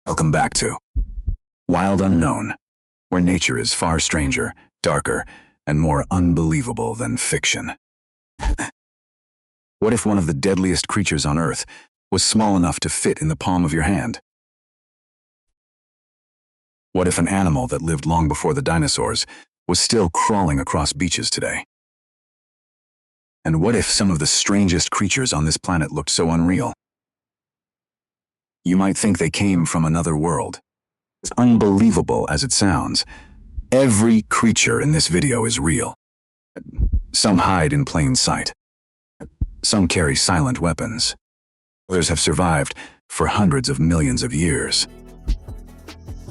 Welcome back to Wild Unknown, where nature is far stranger, darker, and more unbelievable than fiction. What if one of the deadliest creatures on Earth was small enough to fit in the palm of your hand? What if an animal that lived long before the dinosaurs was still crawling across beaches today? And what if some of the strangest creatures on this planet looked so unreal? You might think they came from another world. As unbelievable as it sounds, every creature in this video is real. Some hide in plain sight. Some carry silent weapons. Others have survived for hundreds of millions of years,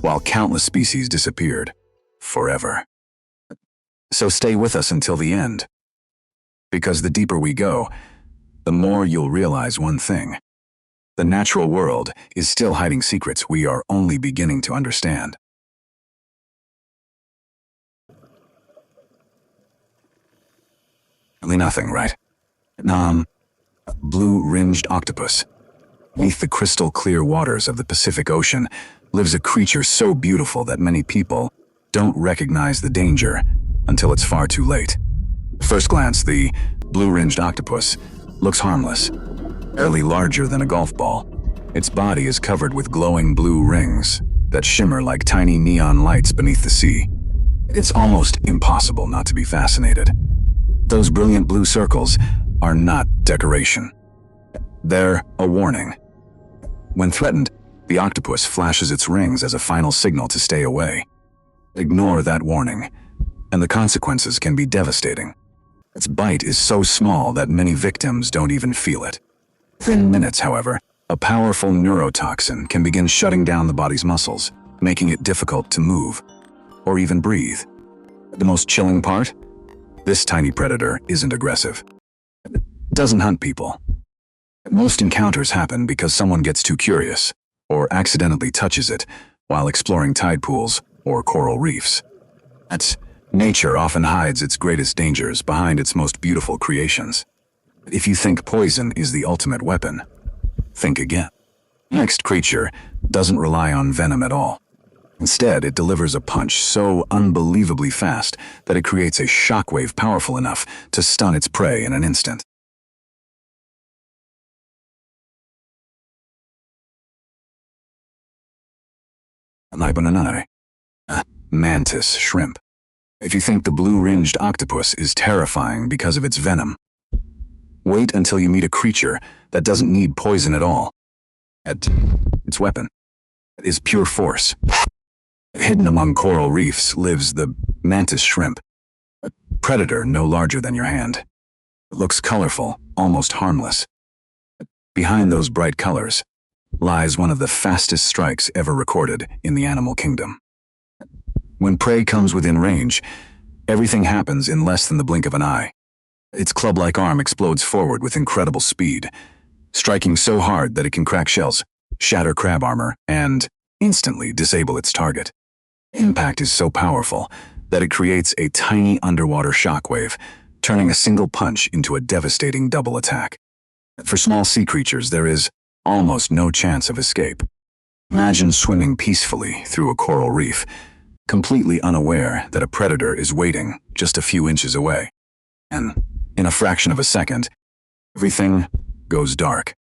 while countless species disappeared forever. So stay with us until the end, because the deeper we go, the more you'll realize one thing. The natural world is still hiding secrets we are only beginning to understand. Really nothing, right? Blue-Ringed Octopus. Beneath the crystal clear waters of the Pacific Ocean lives a creature so beautiful that many people don't recognize the danger until it's far too late. At first glance, the blue-ringed octopus looks harmless, barely larger than a golf ball. Its body is covered with glowing blue rings that shimmer like tiny neon lights beneath the sea. It's almost impossible not to be fascinated. Those brilliant blue circles are not decoration. They're a warning. When threatened, the octopus flashes its rings as a final signal to stay away. Ignore that warning, and the consequences can be devastating. Its bite is so small that many victims don't even feel it. Within minutes, however, a powerful neurotoxin can begin shutting down the body's muscles, making it difficult to move or even breathe. The most chilling part? This tiny predator isn't aggressive. It doesn't hunt people. Most encounters happen because someone gets too curious or accidentally touches it while exploring tide pools or coral reefs. Nature often hides its greatest dangers behind its most beautiful creations. If you think poison is the ultimate weapon, think again. The next creature doesn't rely on venom at all. Instead, it delivers a punch so unbelievably fast that it creates a shockwave powerful enough to stun its prey in an instant. Mantis Shrimp. If you think the blue-ringed octopus is terrifying because of its venom, wait until you meet a creature that doesn't need poison at all. Its weapon is pure force. Hidden among coral reefs lives the Mantis Shrimp, a predator no larger than your hand. It looks colorful, almost harmless. Behind those bright colors lies one of the fastest strikes ever recorded in the animal kingdom. When prey comes within range, everything happens in less than the blink of an eye. Its club-like arm explodes forward with incredible speed, striking so hard that it can crack shells, shatter crab armor, and instantly disable its target. Impact is so powerful that it creates a tiny underwater shockwave, turning a single punch into a devastating double attack. For small sea creatures, there is almost no chance of escape. Imagine swimming peacefully through a coral reef, completely unaware that a predator is waiting just a few inches away. And in a fraction of a second, everything goes dark.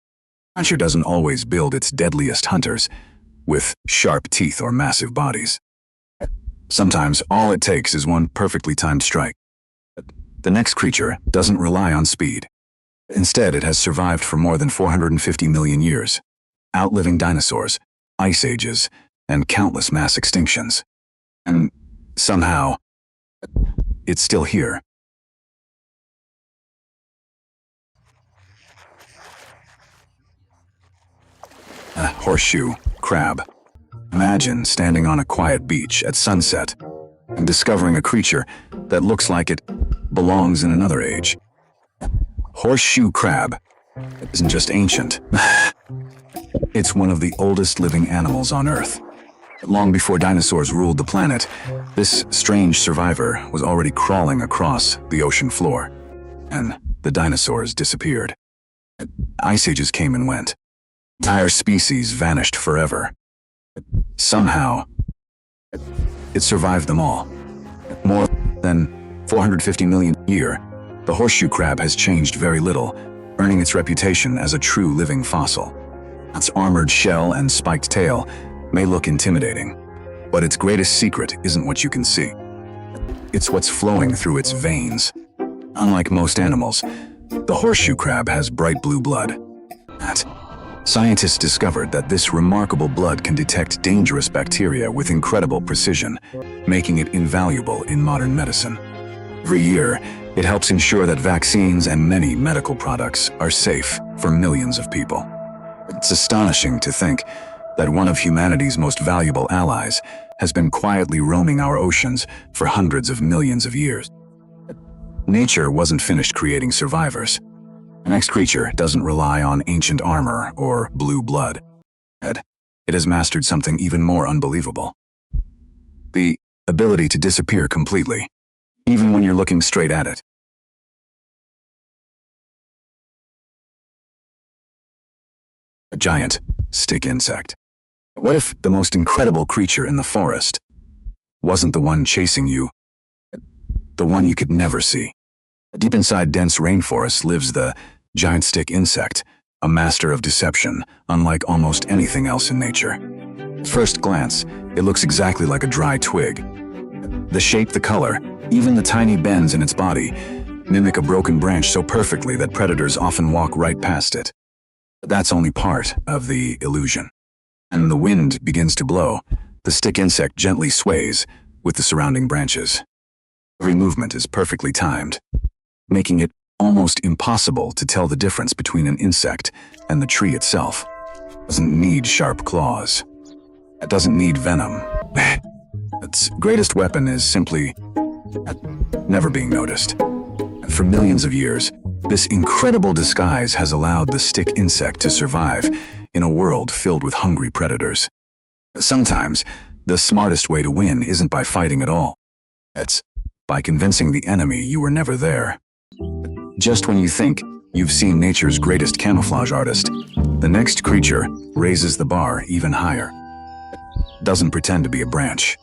Nature doesn't always build its deadliest hunters with sharp teeth or massive bodies. Sometimes all it takes is one perfectly timed strike. The next creature doesn't rely on speed. Instead, it has survived for more than 450 million years, outliving dinosaurs, ice ages, and countless mass extinctions. And somehow, it's still here. A Horseshoe Crab. Imagine standing on a quiet beach at sunset and discovering a creature that looks like it belongs in another age. Horseshoe Crab isn't just ancient. It's one of the oldest living animals on Earth. Long before dinosaurs ruled the planet, this strange survivor was already crawling across the ocean floor, and the dinosaurs disappeared. Ice ages came and went. Entire species vanished forever. Somehow, it survived them all. More than 450 million a year, the horseshoe crab has changed very little, earning its reputation as a true living fossil. Its armored shell and spiked tail may look intimidating, but its greatest secret isn't what you can see. It's what's flowing through its veins. Unlike most animals, the horseshoe crab has bright blue blood. Scientists discovered that this remarkable blood can detect dangerous bacteria with incredible precision, making it invaluable in modern medicine. Every year, it helps ensure that vaccines and many medical products are safe for millions of people. It's astonishing to think that one of humanity's most valuable allies has been quietly roaming our oceans for hundreds of millions of years. Nature wasn't finished creating survivors. The next creature doesn't rely on ancient armor or blue blood. It has mastered something even more unbelievable: the ability to disappear completely, even when you're looking straight at it. A giant stick insect. What if the most incredible creature in the forest wasn't the one chasing you, the one you could never see? Deep inside dense rainforests lives the giant stick insect, a master of deception, unlike almost anything else in nature. At first glance, it looks exactly like a dry twig. The shape, the color, even the tiny bends in its body mimic a broken branch so perfectly that predators often walk right past it. But that's only part of the illusion. And when the wind begins to blow, the stick insect gently sways with the surrounding branches. Every movement is perfectly timed, making it almost impossible to tell the difference between an insect and the tree itself. It doesn't need sharp claws. It doesn't need venom. Its greatest weapon is simply never being noticed. And for millions of years, this incredible disguise has allowed the stick insect to survive in a world filled with hungry predators. Sometimes, the smartest way to win isn't by fighting at all. It's by convincing the enemy you were never there. Just when you think you've seen nature's greatest camouflage artist, the next creature raises the bar even higher. It doesn't pretend to be a branch.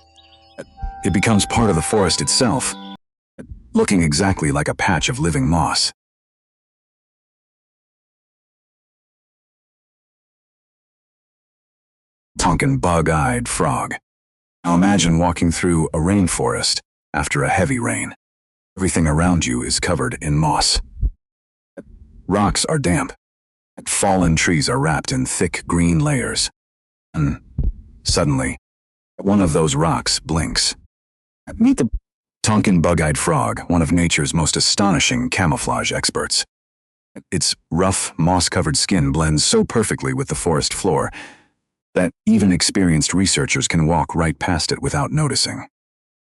It becomes part of the forest itself, looking exactly like a patch of living moss. Tonkin Bug-Eyed Frog. Now imagine walking through a rainforest after a heavy rain. Everything around you is covered in moss. Rocks are damp. Fallen trees are wrapped in thick green layers. And suddenly, one of those rocks blinks. Meet the Tonkin Bug-Eyed Frog, one of nature's most astonishing camouflage experts. Its rough, moss-covered skin blends so perfectly with the forest floor that even experienced researchers can walk right past it without noticing.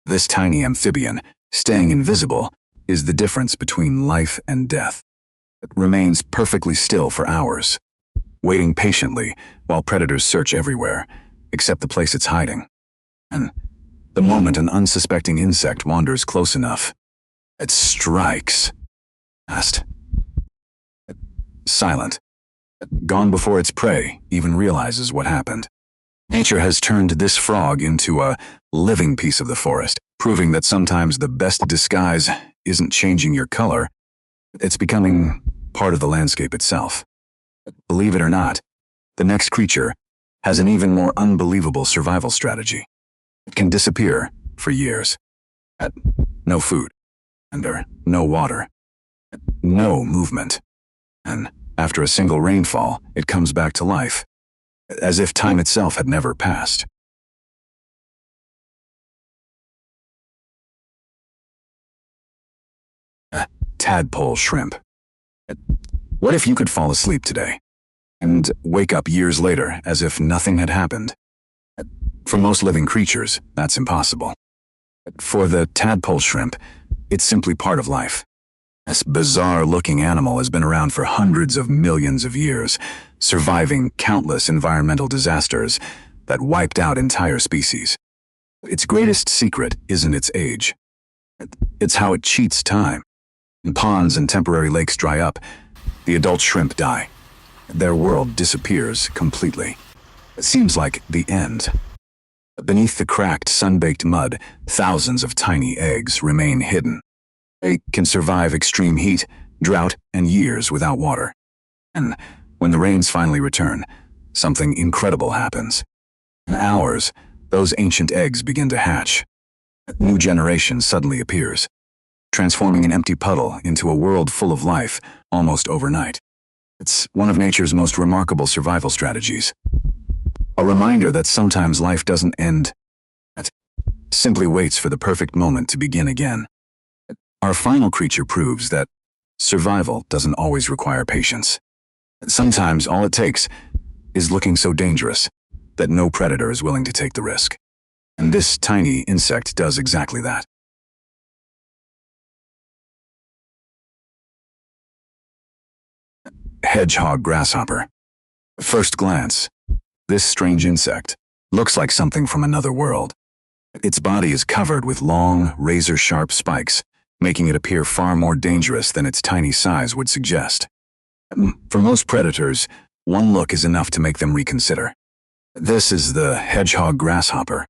This tiny amphibian, staying invisible, is the difference between life and death. It remains perfectly still for hours, waiting patiently while predators search everywhere, except the place it's hiding. And the moment an unsuspecting insect wanders close enough, it strikes. Fast. Silent. Gone before its prey even realizes what happened. Nature has turned this frog into a living piece of the forest, proving that sometimes the best disguise isn't changing your color, it's becoming part of the landscape itself. Believe it or not, the next creature has an even more unbelievable survival strategy. It can disappear for years. At no food, under no water, no movement. And after a single rainfall, it comes back to life, as if time itself had never passed. Tadpole shrimp. What if you could fall asleep today and wake up years later as if nothing had happened? For most living creatures, that's impossible. For the tadpole shrimp, it's simply part of life. This bizarre-looking animal has been around for hundreds of millions of years, surviving countless environmental disasters that wiped out entire species. Its greatest secret isn't its age. It's how it cheats time. When ponds and temporary lakes dry up, the adult shrimp die. Their world disappears completely. It seems like the end. Beneath the cracked, sun-baked mud, thousands of tiny eggs remain hidden. They can survive extreme heat, drought, and years without water. And when the rains finally return, something incredible happens. In hours, those ancient eggs begin to hatch. A new generation suddenly appears, transforming an empty puddle into a world full of life almost overnight. It's one of nature's most remarkable survival strategies. A reminder that sometimes life doesn't end. It simply waits for the perfect moment to begin again. Our final creature proves that survival doesn't always require patience. Sometimes all it takes is looking so dangerous that no predator is willing to take the risk. And this tiny insect does exactly that. Hedgehog grasshopper. At first glance, this strange insect looks like something from another world. Its body is covered with long, razor-sharp spikes, making it appear far more dangerous than its tiny size would suggest. For most predators, one look is enough to make them reconsider. This is the hedgehog grasshopper.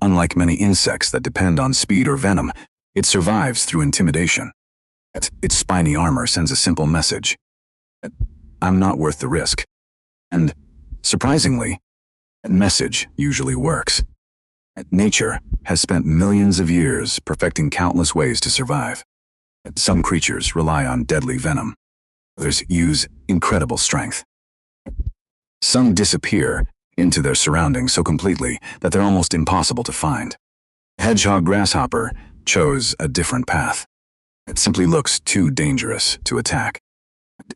Unlike many insects that depend on speed or venom, it survives through intimidation. Its spiny armor sends a simple message: I'm not worth the risk. And, surprisingly, that message usually works. Nature has spent millions of years perfecting countless ways to survive. Some creatures rely on deadly venom. Others use incredible strength. Some disappear into their surroundings so completely that they're almost impossible to find. Hedgehog grasshopper chose a different path. It simply looks too dangerous to attack.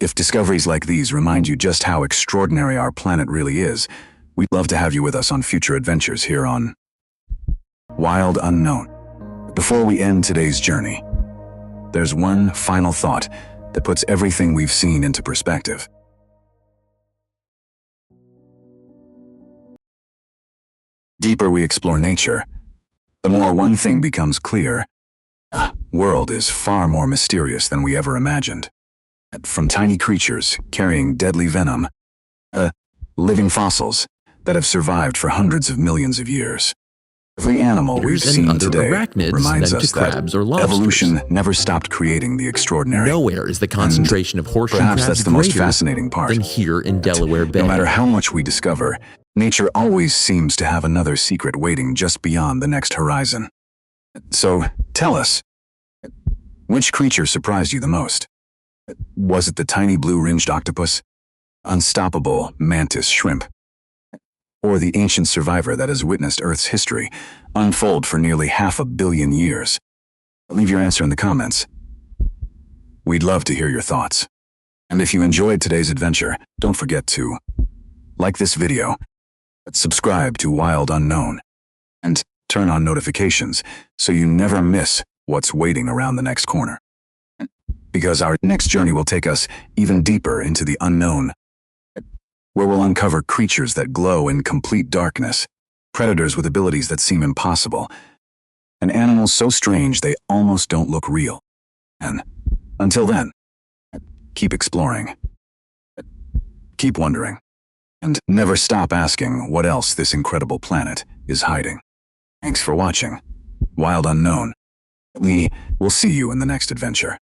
If discoveries like these remind you just how extraordinary our planet really is, we'd love to have you with us on future adventures here on Wild Unknown. Before we end today's journey, there's one final thought that puts everything we've seen into perspective. The deeper we explore nature, the more one thing becomes clear. The world is far more mysterious than we ever imagined. From tiny creatures carrying deadly venom, living fossils that have survived for hundreds of millions of years. Every animal we've seen today reminds us that evolution never stopped creating the extraordinary. Nowhere is the concentration of horseshoe crabs perhaps that's the most fascinating part than here in Delaware Bay. No matter how much we discover, nature always seems to have another secret waiting just beyond the next horizon. So, tell us, which creature surprised you the most? Was it the tiny blue-ringed octopus, unstoppable Mantis Shrimp, or the ancient survivor that has witnessed Earth's history unfold for nearly 500 million years? Leave your answer in the comments. We'd love to hear your thoughts. And if you enjoyed today's adventure, don't forget to like this video, subscribe to Wild Unknown, and turn on notifications so you never miss what's waiting around the next corner. Because our next journey will take us even deeper into the unknown, where we'll uncover creatures that glow in complete darkness, predators with abilities that seem impossible, and animals so strange they almost don't look real. And until then, keep exploring, keep wondering, and never stop asking what else this incredible planet is hiding. Thanks for watching Wild Unknown. We will see you in the next adventure.